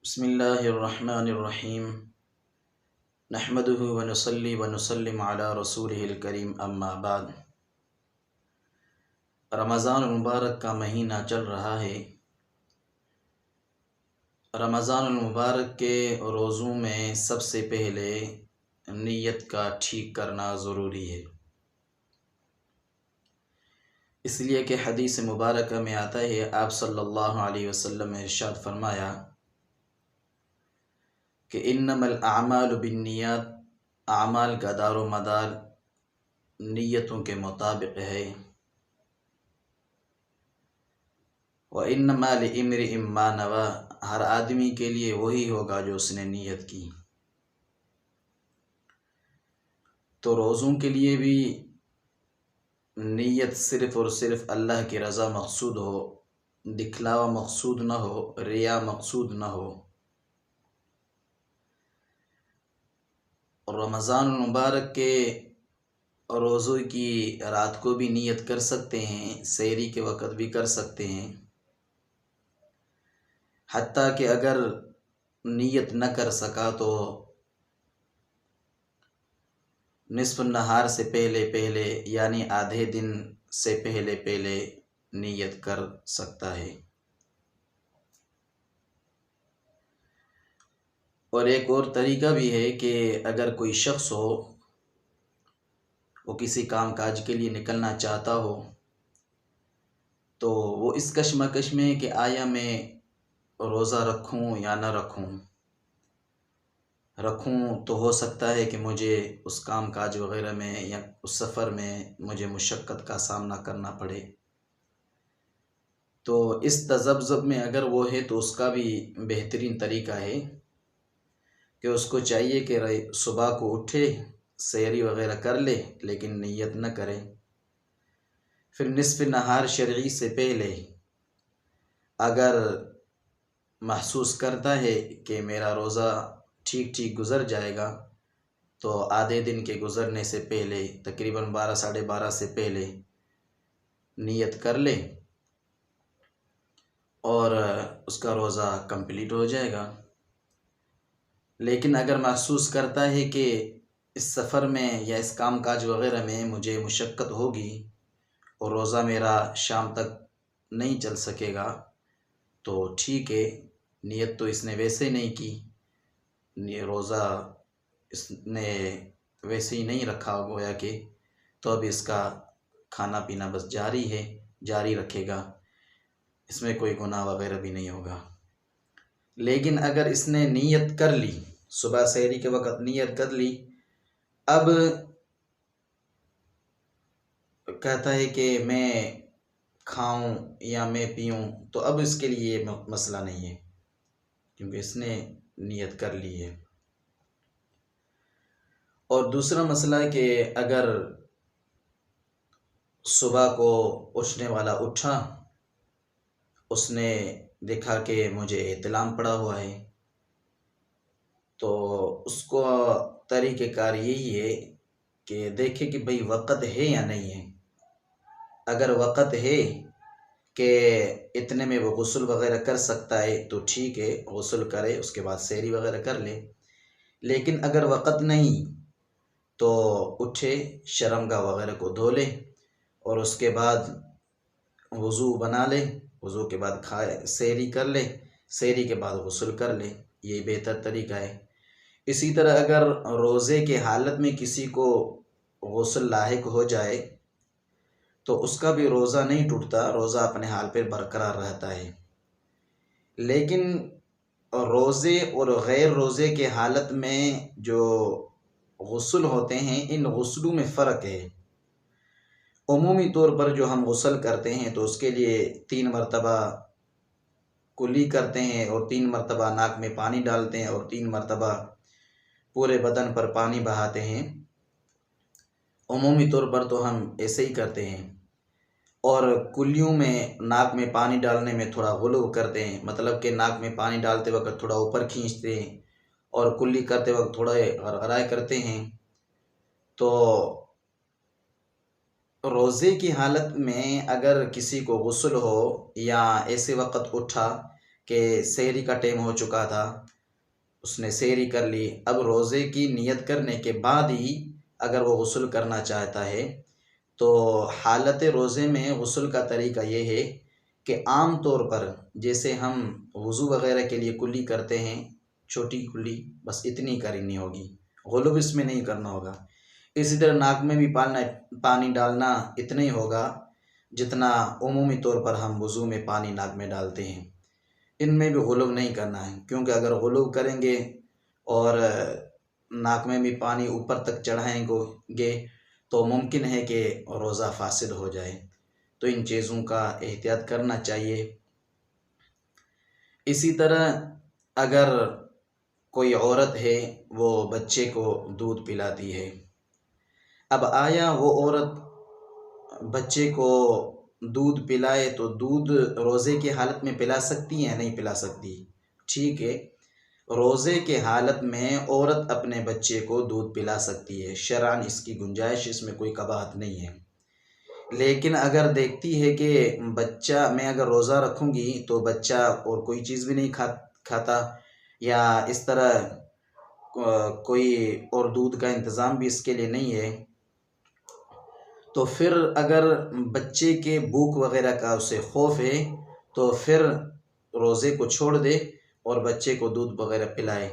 بسم اللہ الرحمن الرحیم نحمده ونصلی ونسلم علی رسولہ الکریم اما بعد۔ رمضان المبارک کا مہینہ چل رہا ہے۔ رمضان المبارک کے روزوں میں سب سے پہلے نیت کا ٹھیک کرنا ضروری ہے، اس لیے کہ حدیث مبارکہ میں آتا ہے، آپ صلی اللہ علیہ وسلم نے ارشاد فرمایا کہ انما الاعمال بالنیات، اعمال کا دار و مدار نیتوں کے مطابق ہے۔ وَإِنَّمَا لِامْرِئٍ مَّا نَوَىٰ، ہر آدمی کے لیے وہی ہوگا جو اس نے نیت کی۔ تو روزوں کے لیے بھی نیت صرف اور صرف اللہ کی رضا مقصود ہو، دکھلاوا مقصود نہ ہو، ریا مقصود نہ ہو۔ رمضان المبارک کے روزوں کی رات کو بھی نیت کر سکتے ہیں، سحری کے وقت بھی کر سکتے ہیں، حتیٰ کہ اگر نیت نہ کر سکا تو نصف النہار سے پہلے یعنی آدھے دن سے پہلے نیت کر سکتا ہے۔ اور ایک اور طریقہ بھی ہے کہ اگر کوئی شخص ہو، وہ کسی کام کاج کے لیے نکلنا چاہتا ہو، تو وہ اس کشمکش میں کہ آیا میں روزہ رکھوں یا نہ رکھوں تو ہو سکتا ہے کہ مجھے اس کام کاج وغیرہ میں یا اس سفر میں مجھے مشقت کا سامنا کرنا پڑے۔ تو اس تذبذب میں اگر وہ ہے تو اس کا بھی بہترین طریقہ ہے کہ اس کو چاہیے کہ صبح کو اٹھے، سحری وغیرہ کر لے، لیکن نیت نہ کرے۔ پھر نصف نہار شرعی سے پہلے اگر محسوس کرتا ہے کہ میرا روزہ ٹھیک گزر جائے گا، تو آدھے دن کے گزرنے سے پہلے تقریباً 12 ساڑھے 12 سے پہلے نیت کر لے اور اس کا روزہ کمپلیٹ ہو جائے گا۔ لیکن اگر محسوس کرتا ہے کہ اس سفر میں یا اس کام کاج وغیرہ میں مجھے مشقت ہوگی اور روزہ میرا شام تک نہیں چل سکے گا، تو ٹھیک ہے، نیت تو اس نے ویسے نہیں کی، روزہ اس نے ویسے ہی نہیں رکھا گویا کہ، تو اب اس کا کھانا پینا بس جاری رکھے گا، اس میں کوئی گناہ وغیرہ بھی نہیں ہوگا۔ لیکن اگر اس نے نیت کر لی، صبح سحری کے وقت نیت کر لی، اب کہتا ہے کہ میں کھاؤں یا میں پیوں، تو اب اس کے لیے مسئلہ نہیں ہے، کیونکہ اس نے نیت کر لی ہے۔ اور دوسرا مسئلہ ہے کہ اگر صبح کو اٹھنے والا اٹھا، اس نے دیکھا کہ مجھے احتلام پڑا ہوا ہے، تو اس کو طریقہ کار یہی ہے کہ دیکھے کہ بھئی وقت ہے یا نہیں ہے۔ اگر وقت ہے کہ اتنے میں وہ غسل وغیرہ کر سکتا ہے تو ٹھیک ہے، غسل کرے، اس کے بعد سحری وغیرہ کر لے۔ لیکن اگر وقت نہیں تو اٹھے، شرمگاہ وغیرہ کو دھو لے اور اس کے بعد وضو بنا لے، وضو کے بعد سحری کر لے، سحری کے بعد غسل کر لے، یہ بہتر طریقہ ہے۔ اسی طرح اگر روزے کے حالت میں کسی کو غسل لاحق ہو جائے تو اس کا بھی روزہ نہیں ٹوٹتا، روزہ اپنے حال پہ برقرار رہتا ہے۔ لیکن روزے اور غیر روزے کے حالت میں جو غسل ہوتے ہیں، ان غسلوں میں فرق ہے۔ عمومی طور پر جو ہم غسل کرتے ہیں تو اس کے لیے 3 مرتبہ کلی کرتے ہیں اور 3 مرتبہ ناک میں پانی ڈالتے ہیں اور 3 مرتبہ پورے بدن پر پانی بہاتے ہیں۔ عمومی طور پر تو ہم ایسے ہی کرتے ہیں، اور کلیوں میں ناک میں پانی ڈالنے میں تھوڑا غلو کرتے ہیں، مطلب کہ ناک میں پانی ڈالتے وقت تھوڑا اوپر کھینچتے ہیں اور کلی کرتے وقت تھوڑا غرغرائے کرتے ہیں۔ تو روزے کی حالت میں اگر کسی کو غسل ہو یا ایسے وقت اٹھا کہ سحری کا ٹائم ہو چکا تھا، اس نے سحری کر لی، اب روزے کی نیت کرنے کے بعد ہی اگر وہ غسل کرنا چاہتا ہے تو حالت روزے میں غسل کا طریقہ یہ ہے کہ عام طور پر جیسے ہم وضو وغیرہ کے لیے کلی کرتے ہیں، چھوٹی کلی بس اتنی کرنی ہوگی، غلب اس میں نہیں کرنا ہوگا۔ اسی طرح ناک میں بھی پانی ڈالنا اتنا ہی ہوگا جتنا عمومی طور پر ہم وضو میں پانی ناک میں ڈالتے ہیں، ان میں بھی غلب نہیں کرنا ہے، کیونکہ اگر غلب کریں گے اور ناک میں بھی پانی اوپر تک چڑھائیں گے تو ممکن ہے کہ روزہ فاسد ہو جائے، تو ان چیزوں کا احتیاط کرنا چاہیے۔ اسی طرح اگر کوئی عورت ہے وہ بچے کو دودھ پلاتی ہے، اب آیا وہ عورت بچے کو دودھ پلائے تو دودھ روزے کی حالت میں پلا سکتی ہے نہیں پلا سکتی؟ ٹھیک ہے، روزے کے حالت میں عورت اپنے بچے کو دودھ پلا سکتی ہے، شرعاً اس کی گنجائش، اس میں کوئی قباحت نہیں ہے۔ لیکن اگر دیکھتی ہے کہ بچہ، میں اگر روزہ رکھوں گی تو بچہ اور کوئی چیز بھی نہیں کھاتا یا اس طرح کوئی اور دودھ کا انتظام بھی اس کے لیے نہیں ہے، تو پھر اگر بچے کے بھوک وغیرہ کا اسے خوف ہے تو پھر روزے کو چھوڑ دے اور بچے کو دودھ وغیرہ پلائے۔